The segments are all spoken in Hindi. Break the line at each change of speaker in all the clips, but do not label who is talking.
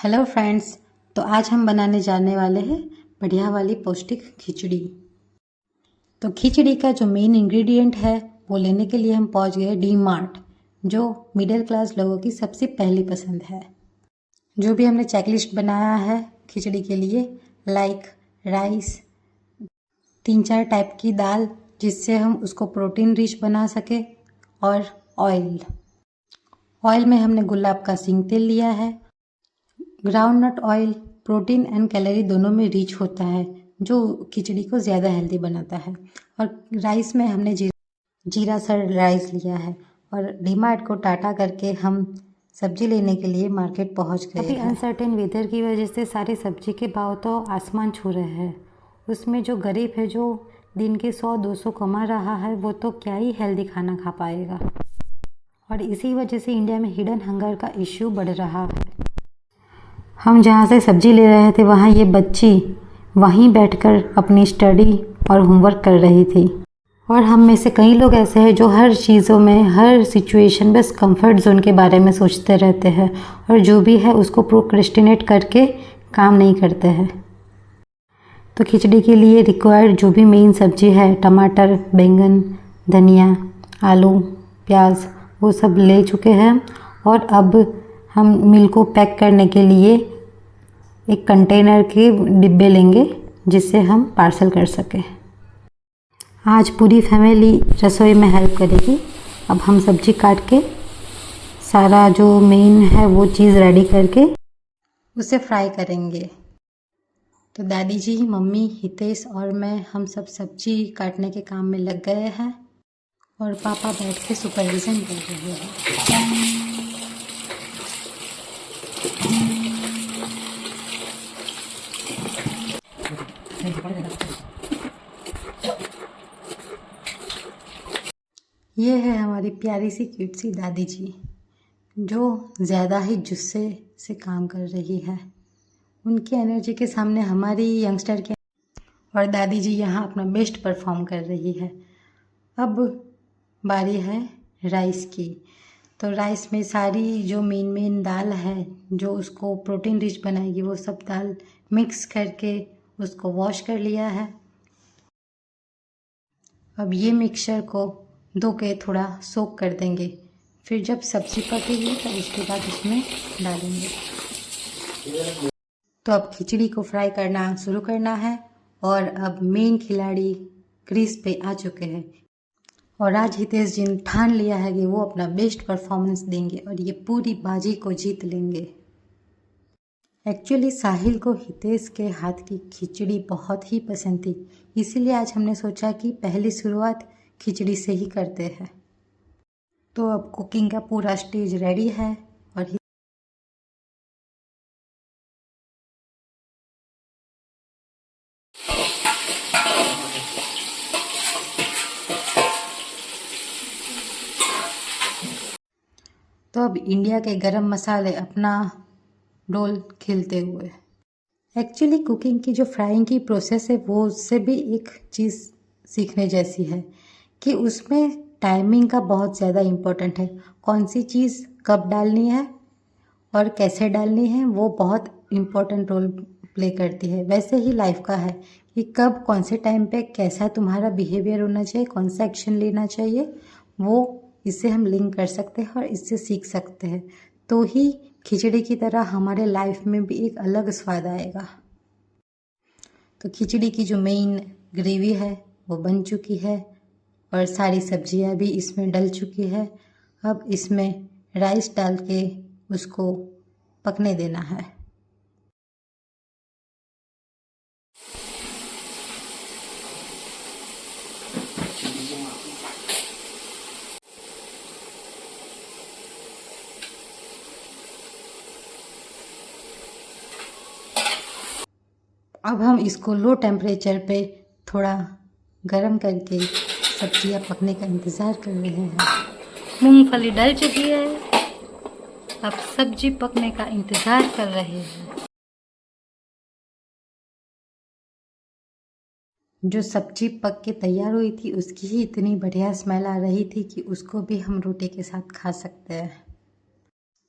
Hello friends. तो आज हम बनाने जाने वाले हैं बढ़िया वाली पौष्टिक खिचड़ी। तो खिचड़ी का जो मेन इंग्रेडिएंट है वो लेने के लिए हम पहुंच गए डी मार्ट, जो मिडिल क्लास लोगों की सबसे पहली पसंद है। जो भी हमने चेकलिस्ट बनाया है खिचड़ी के लिए, लाइक राइस, 3-4 टाइप की दाल जिससे हम उसको प्रोटीन रिच बना सके, और ऑयल में हमने गुलाब का सिंग तेल लिया है। Groundnut oil protein and calorie दोनों में रिच होता है, जो खिचड़ी को ज़्यादा हेल्दी बनाता है। और राइस में हमने जीरा सर राइस लिया है। और डीमार्ट को टाटा करके हम सब्जी लेने के लिए मार्केट पहुंच गए हैं। अभी अनसर्टेन वेदर की वजह से सारी सब्जी के भाव तो आसमान छू रहे हैं। उसमें जो गरीब है, जो दिन के 100-200 कमा रहा है, वो तो क्या ही हेल्दी खाना खा पाएगा। और इसी वजह से इंडिया में हिडन हंगर का इश्यू बढ़ रहा है। हम जहाँ से सब्जी ले रहे थे वहाँ ये बच्ची वहीं बैठकर अपनी स्टडी और होमवर्क कर रही थी। और हम में से कई लोग ऐसे हैं जो हर चीज़ों में, हर सिचुएशन बस कंफर्ट जोन के बारे में सोचते रहते हैं, और जो भी है उसको प्रोक्रेस्टिनेट करके काम नहीं करते हैं। तो खिचड़ी के लिए रिक्वायर्ड जो भी मेन सब्जी है, टमाटर, बैंगन, धनिया, आलू, प्याज, वो सब ले चुके हैं। और अब हम मील को पैक करने के लिए एक कंटेनर के डिब्बे लेंगे जिससे हम पार्सल कर सकें। आज पूरी फैमिली रसोई में हेल्प करेगी। अब हम सब्जी काट के सारा जो मेन है वो चीज़ रेडी करके उसे फ्राई करेंगे। तो दादी जी, मम्मी, हितेश और मैं, हम सब सब्जी काटने के काम में लग गए हैं और पापा बैठ के सुपरविज़न कर रहे हैं। ये है हमारी प्यारी सी क्यूट सी दादी जी, जो ज़्यादा ही जुस्से से काम कर रही है। उनकी एनर्जी के सामने हमारी यंगस्टर के और दादी जी यहाँ अपना बेस्ट परफॉर्म कर रही है। अब बारी है राइस की। तो राइस में सारी जो मेन दाल है जो उसको प्रोटीन रिच बनाएगी, वो सब दाल मिक्स करके उसको वॉश कर लिया है। अब ये मिक्सचर को धो के थोड़ा सोक कर देंगे। फिर जब सब्जी पकेगी तो उसके बाद इसमें डालेंगे। तो अब खिचड़ी को फ्राई करना शुरू करना है। और अब मेन खिलाड़ी क्रीज पे आ चुके हैं, और आज हितेश जी ने ठान लिया है कि वो अपना बेस्ट परफॉर्मेंस देंगे और ये पूरी बाजी को जीत लेंगे। एक्चुअली साहिल को हितेश के हाथ की खिचड़ी बहुत ही पसंद थी, इसीलिए आज हमने सोचा कि पहली शुरुआत खिचड़ी से ही करते हैं। तो अब कुकिंग का पूरा स्टेज रेडी है। और तो अब इंडिया के गरम मसाले अपना रोल खेलते हुए, एक्चुअली कुकिंग की जो फ्राइंग की प्रोसेस है वो उससे भी एक चीज़ सीखने जैसी है कि उसमें टाइमिंग का बहुत ज़्यादा इम्पोर्टेंट है। कौन सी चीज़ कब डालनी है और कैसे डालनी है, वो बहुत इम्पोर्टेंट रोल प्ले करती है। वैसे ही लाइफ का है कि कब कौन से टाइम पे कैसा तुम्हारा बिहेवियर होना चाहिए, कौन सा एक्शन लेना चाहिए, वो इससे हम लिंक कर सकते हैं और इससे सीख सकते हैं। तो ही खिचड़ी की तरह हमारे लाइफ में भी एक अलग स्वाद आएगा। तो खिचड़ी की जो मेन ग्रेवी है वो बन चुकी है और सारी सब्जियां भी इसमें डल चुकी है। अब इसमें राइस डाल के उसको पकने देना है। अब हम इसको लो टेम्परेचर पे थोड़ा गरम करके सब्जियां पकने का इंतज़ार कर रहे हैं। मूंगफली डल चुकी है, अब सब्जी पकने का इंतज़ार कर रहे हैं। जो सब्जी पक के तैयार हुई थी उसकी ही इतनी बढ़िया स्मेल आ रही थी कि उसको भी हम रोटी के साथ खा सकते हैं।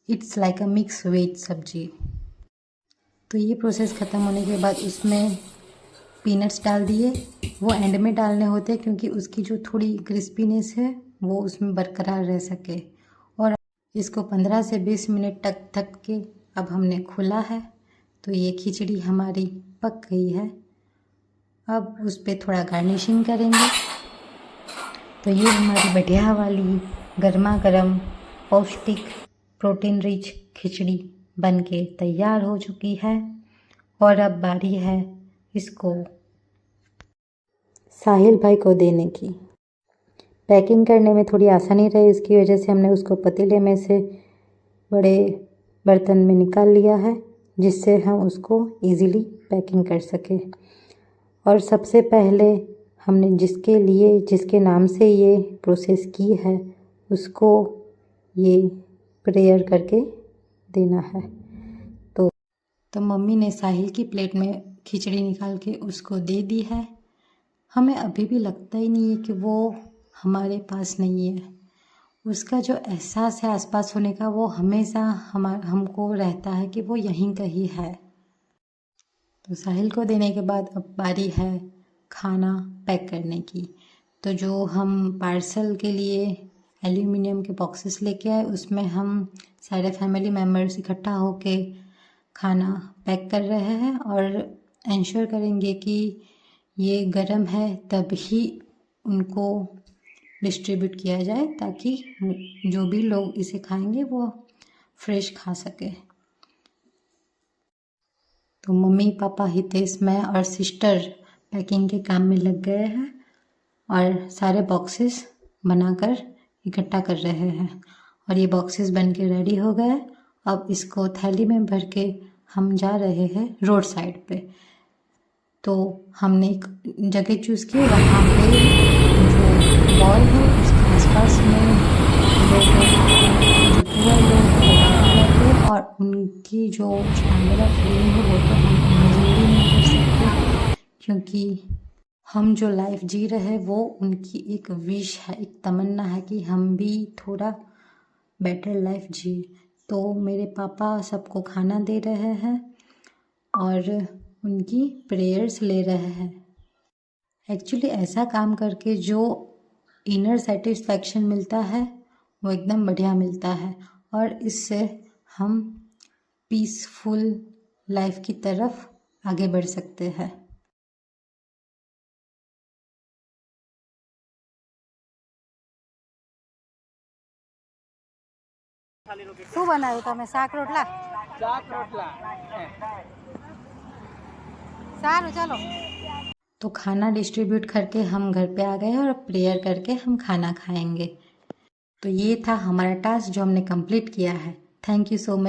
It's like a mix veg sabzi. तो ये प्रोसेस ख़त्म होने के बाद उसमें पीनट्स डाल दिए। वो एंड में डालने होते हैं क्योंकि उसकी जो थोड़ी क्रिस्पीनेस है वो उसमें बरकरार रह सके। और इसको 15 से 20 मिनट तक ढक के अब हमने खोला है तो ये खिचड़ी हमारी पक गई है। अब उस पर थोड़ा गार्निशिंग करेंगे। तो ये हमारी बढ़िया वाली गर्मा गर्म पौष्टिक प्रोटीन रिच खिचड़ी बनके तैयार हो चुकी है। और अब बारी है इसको साहिल भाई को देने की। पैकिंग करने में थोड़ी आसानी रही, इसकी वजह से हमने उसको पतीले में से बड़े बर्तन में निकाल लिया है जिससे हम उसको इजीली पैकिंग कर सकें। और सबसे पहले हमने जिसके नाम से ये प्रोसेस की है उसको ये प्रेयर करके देना है। तो मम्मी ने साहिल की प्लेट में खिचड़ी निकाल के उसको दे दी है। हमें अभी भी लगता ही नहीं है कि वो हमारे पास नहीं है। उसका जो एहसास है आसपास होने का वो हमेशा हमको रहता है कि वो यहीं कहीं है। तो साहिल को देने के बाद अब बारी है खाना पैक करने की। तो जो हम पार्सल के लिए एल्यूमिनियम के बॉक्सेस लेके आए उसमें हम सारे फैमिली मेम्बर्स इकट्ठा होके खाना पैक कर रहे हैं और इंश्योर करेंगे कि ये गर्म है तभी उनको डिस्ट्रीब्यूट किया जाए ताकि जो भी लोग इसे खाएंगे वो फ्रेश खा सके। तो मम्मी पापा हितेश मैं और सिस्टर पैकिंग के काम में लग गए हैं और सारे बॉक्सेस बनाकर इकट्ठा कर रहे हैं। और ये बॉक्सेस बन के रेडी हो गए। अब इसको थैली में भर के हम जा रहे हैं रोड साइड पे। तो हमने एक जगह चूज़ की, वहाँ पे जो वॉल है उसके आसपास में जो पूरा लोग और उनकी जो ट्रायंगुलर फीलिंग है वो तो हम इमेजिन नहीं कर सकते क्योंकि हम जो लाइफ जी रहे हैं वो उनकी एक विश है, एक तमन्ना है कि हम भी थोड़ा बेटर लाइफ जिए। तो मेरे पापा सबको खाना दे रहे हैं और उनकी प्रेयर्स ले रहे हैं। एक्चुअली ऐसा काम करके जो इनर सेटिस्फैक्शन मिलता है वो एकदम बढ़िया मिलता है और इससे हम पीसफुल लाइफ की तरफ आगे बढ़ सकते हैं।
શું બનાવ્યું તમે? શાક રોટલા? સારું ચાલો।
तो खाना डिस्ट्रीब्यूट करके हम घर पे आ गए और प्रेयर करके हम खाना खाएंगे। तो ये था हमारा टास्क जो हमने कंप्लीट किया है। Thank you so much.